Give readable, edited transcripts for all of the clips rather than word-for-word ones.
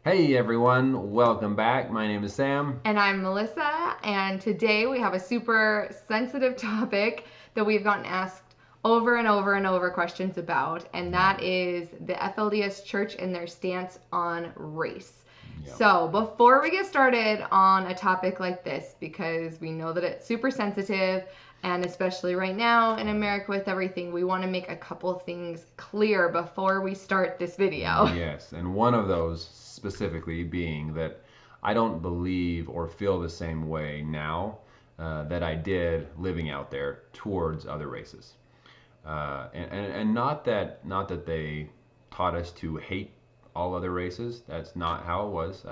Hey everyone, welcome back. My name is Sam. And I'm Melissa, and today we have a super sensitive topic that we've gotten asked over and over and over questions about, and that is the FLDS Church and their stance on race. Yep. So, before we get started on a topic like this, because we know that it's super sensitive, and especially right now in America with everything, we want to make a couple things clear before we start this video. Yes, and one of those specifically being that I don't believe or feel the same way now that I did living out there towards other races. And not that they taught us to hate all other races. That's not how it was.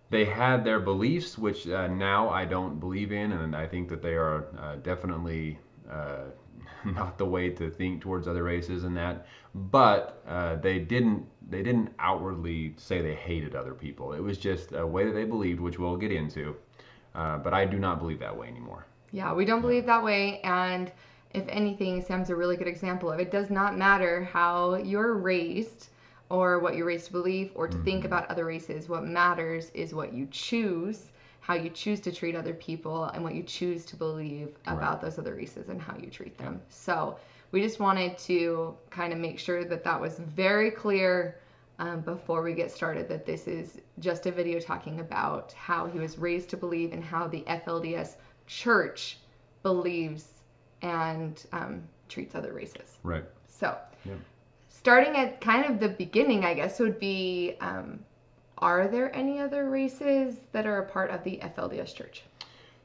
They had their beliefs, which now I don't believe in, and I think that they are definitely not the way to think towards other races and that. But they didn't outwardly say they hated other people. It was just a way that they believed, which we'll get into. But I do not believe that way anymore. Yeah, we don't Yeah. believe that way. And if anything, Sam's a really good example of it. Does not matter how you're raised or what you're raised to believe or to think Hmm. about other races. What matters is what you choose, how you choose to treat other people, and what you choose to believe Right. about those other races and how you treat Yeah. them. So we just wanted to kind of make sure that that was very clear before we get started, that this is just a video talking about how he was raised to believe and how the FLDS church believes and treats other races. Right. So, Yeah. starting at kind of the beginning, I guess, would be are there any other races that are a part of the FLDS church?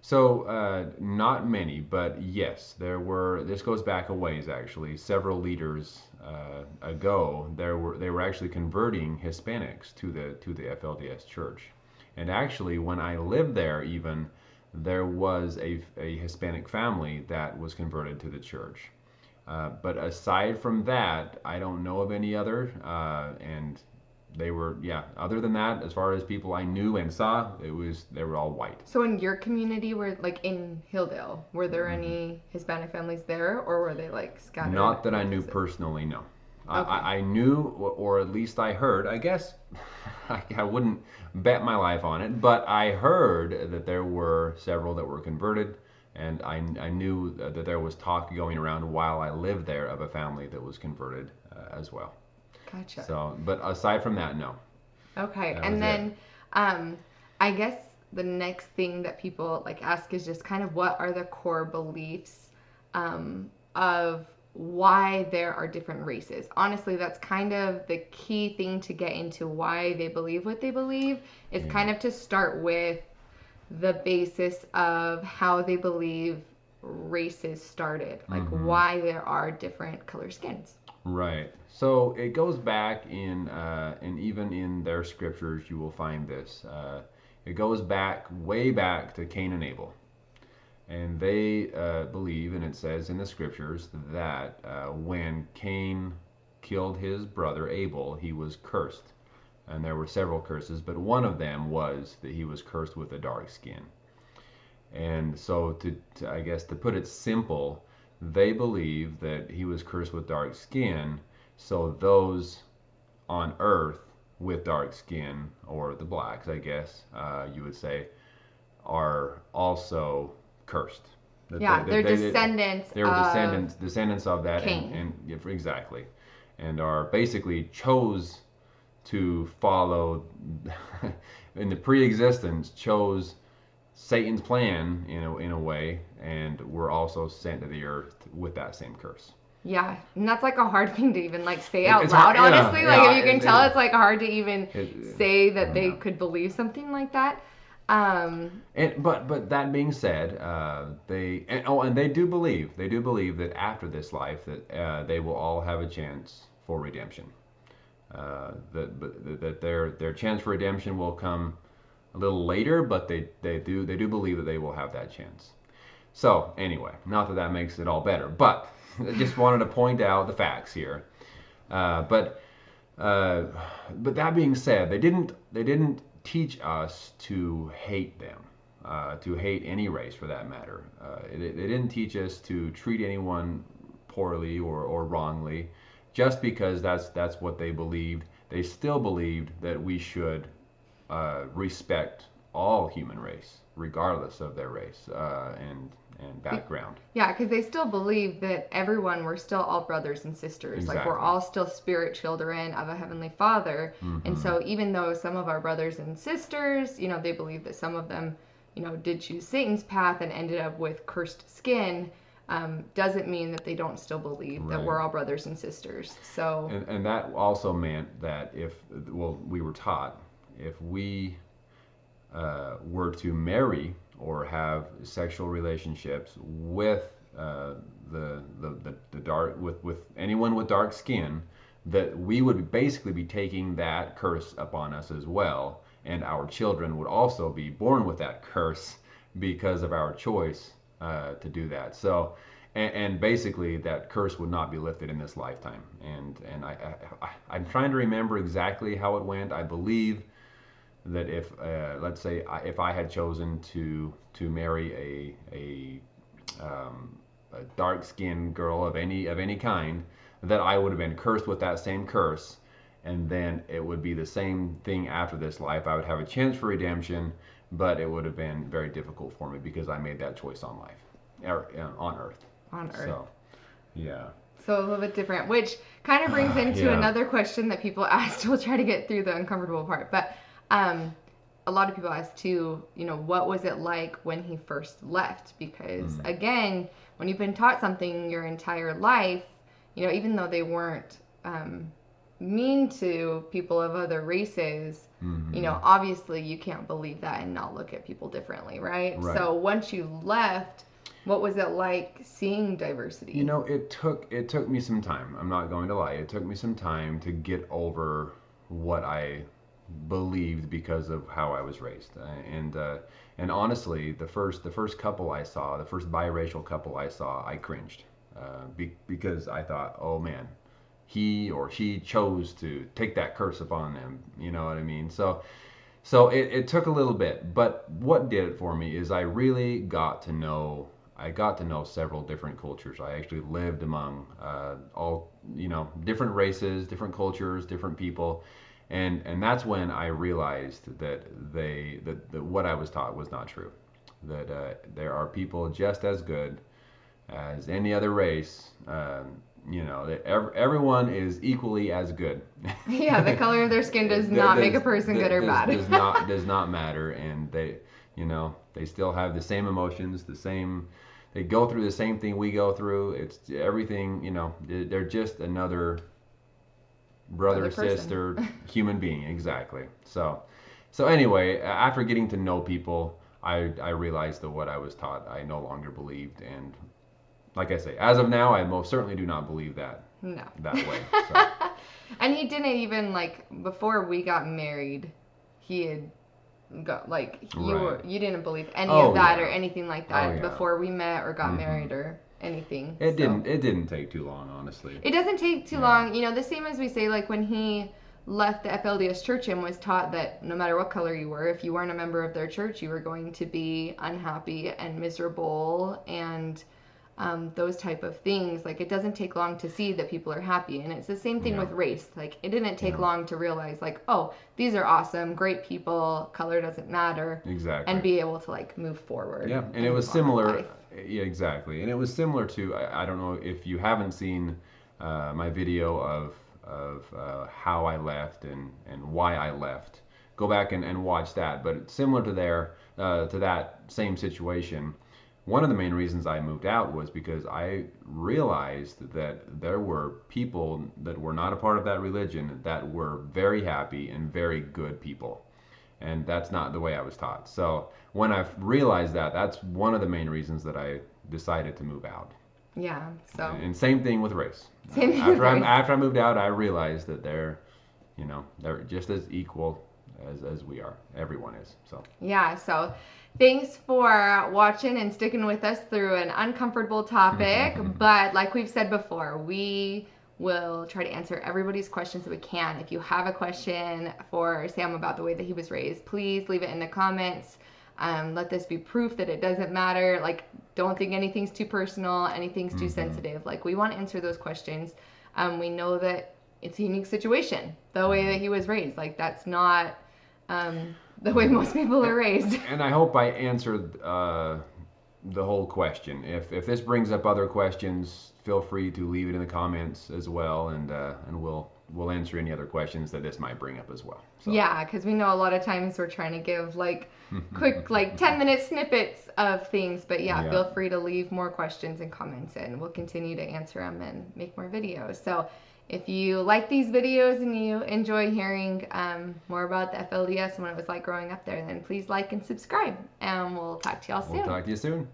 So, not many, but yes, there were. This goes back a ways actually. Several leaders ago, they were actually converting Hispanics to the FLDS Church, and actually, when I lived there, even there was a Hispanic family that was converted to the church. But aside from that, I don't know of any other. And they were, yeah. Other than that, as far as people I knew and saw, they were all white. So, in your community, where like in Hilldale, were there Hmm. any Hispanic families there, or were they like scattered Not that I other knew places? personally, no. Okay. I knew, or at least I heard, I guess, I wouldn't bet my life on it, but I heard that there were several that were converted, and I knew that there was talk going around while I lived there of a family that was converted as well. Gotcha. So, but aside from that, no, Okay. that was And it. then um, I guess the next thing that people like ask is just kind of what are the core beliefs of why there are different races. Honestly, that's kind of the key thing to get into why they believe what they believe is Yeah. kind of to start with the basis of how they believe races started, like Hmm. why there are different color skins. Right. So it goes back and even in their scriptures, you will find this. It goes back, way back to Cain and Abel. And they believe, and it says in the scriptures, that when Cain killed his brother Abel, he was cursed. And there were several curses, but one of them was that he was cursed with a dark skin. And so, I guess, to put it simple, they believe that he was cursed with dark skin, so those on earth with dark skin, or the blacks, I guess you would say, are also cursed. That Yeah, they're descendants they were of descendants of that, Cain. and yeah, exactly, and are basically chose to follow in the pre-existence chose Satan's plan in a way, and were also sent to the earth with that same curse. Yeah, and that's like a hard thing to even like say out It's loud, hard, yeah, honestly. Like if yeah. you can tell, it's like hard to even say that they Yeah. could believe something like that. Um, And but that being said, and they do believe that after this life that they will all have a chance for redemption. That their chance for redemption will come a little later, but they do believe that they will have that chance. So anyway, not that that makes it all better, but I just wanted to point out the facts here. Uh, but uh, but that being said, they didn't teach us to hate them, to hate any race for that matter. They didn't teach us to treat anyone poorly or wrongly, just because that's what they believed. they still believed that we should respect all human race, regardless of their race and background. Yeah, because they still believe that everyone, we're still all brothers and sisters. Like, we're Exactly. all still spirit children of a Heavenly Father. And Mm-hmm. so even though some of our brothers and sisters, you know, they believe that some of them, you know, did choose Satan's path and ended up with cursed skin, doesn't mean that they don't still believe that Right. we're all brothers and sisters. So, And that also meant that if, well, we were taught, if we were to marry or have sexual relationships with the dark, with anyone with dark skin, that we would basically be taking that curse upon us as well, and our children would also be born with that curse because of our choice to do that. So, and basically that curse would not be lifted in this lifetime. And I'm trying to remember exactly how it went. I believe that if let's say if I had chosen to marry a dark skinned girl of any kind, that I would have been cursed with that same curse, and then it would be the same thing after this life. I would have a chance for redemption, but it would have been very difficult for me because I made that choice on life, on earth. on Earth. So, yeah. So a little bit different, which kind of brings into Yeah. another question that people asked. We'll try to get through the uncomfortable part, but a lot of people asked too, you know, what was it like when he first left? Because again, when you've been taught something your entire life, you know, even though they weren't mean to people of other races, you know, obviously you can't believe that and not look at people differently, right? Right. So once you left, what was it like seeing diversity? You know, it took me some time. I'm not going to lie. It took me some time to get over what I believed because of how I was raised. And honestly, the first couple I saw, the first biracial couple I saw, I cringed because I thought, oh man, he or she chose to take that curse upon them. You know what I mean? So it took a little bit, but what did it for me is I really got to know. I got to know several different cultures. I actually lived among all, you know, different races, different cultures, different people, and that's when I realized that that what I was taught was not true. That there are people just as good as any other race. You know, that everyone is equally as good. Yeah, the color of their skin does not make a person good or bad. Does not matter, and they, you know, they still have the same emotions, the same. They go through the same thing we go through. It's everything, you know. They're just another brother, sister, human being, exactly. So anyway, after getting to know people, I realized that what I was taught I no longer believed, and like I say, as of now, I most certainly do not believe that. No. That way. So. And he didn't even, like, before we got married, he had got, like, you didn't believe any of that or anything like that before we met or got married or anything. It didn't take too long, honestly. It doesn't take too long. You know, the same as we say, like, when he left the FLDS church and was taught that no matter what color you were, if you weren't a member of their church, you were going to be unhappy and miserable and those type of things. Like, it doesn't take long to see that people are happy, and it's the same thing with race. Like, it didn't take long to realize, like, oh, these are awesome, great people, color doesn't matter, exactly, and be able to, like, move forward. Yeah, and it was similar. Yeah, exactly, and it was similar to, I don't know if you haven't seen my video of how I left and why I left. Go back and watch that. But it's similar to that same situation. One of the main reasons I moved out was because I realized that there were people that were not a part of that religion that were very happy and very good people. And that's not the way I was taught. So when I realized that, that's one of the main reasons that I decided to move out. Yeah, so. And same thing with race. Same thing with race. After I moved out, I realized that they're just as equal as we are. Everyone is. So. Yeah, so thanks for watching and sticking with us through an uncomfortable topic. But like we've said before, we will try to answer everybody's questions that we can. If you have a question for Sam about the way that he was raised, please leave it in the comments. Let this be proof that it doesn't matter. Like, don't think anything's too personal, anything's too sensitive. Like, we want to answer those questions. We know that it's a unique situation, the way that he was raised. Like, that's not the way most people are raised. And I hope I answered the whole question. If this brings up other questions, feel free to leave it in the comments as well, and we'll answer any other questions that this might bring up as well. So. Yeah, because we know a lot of times we're trying to give like quick, like 10-minute snippets of things, but yeah, feel free to leave more questions and comments, and we'll continue to answer them and make more videos. So if you like these videos and you enjoy hearing more about the FLDS and what it was like growing up there, then please like and subscribe, and we'll talk to y'all soon. We'll talk to you soon.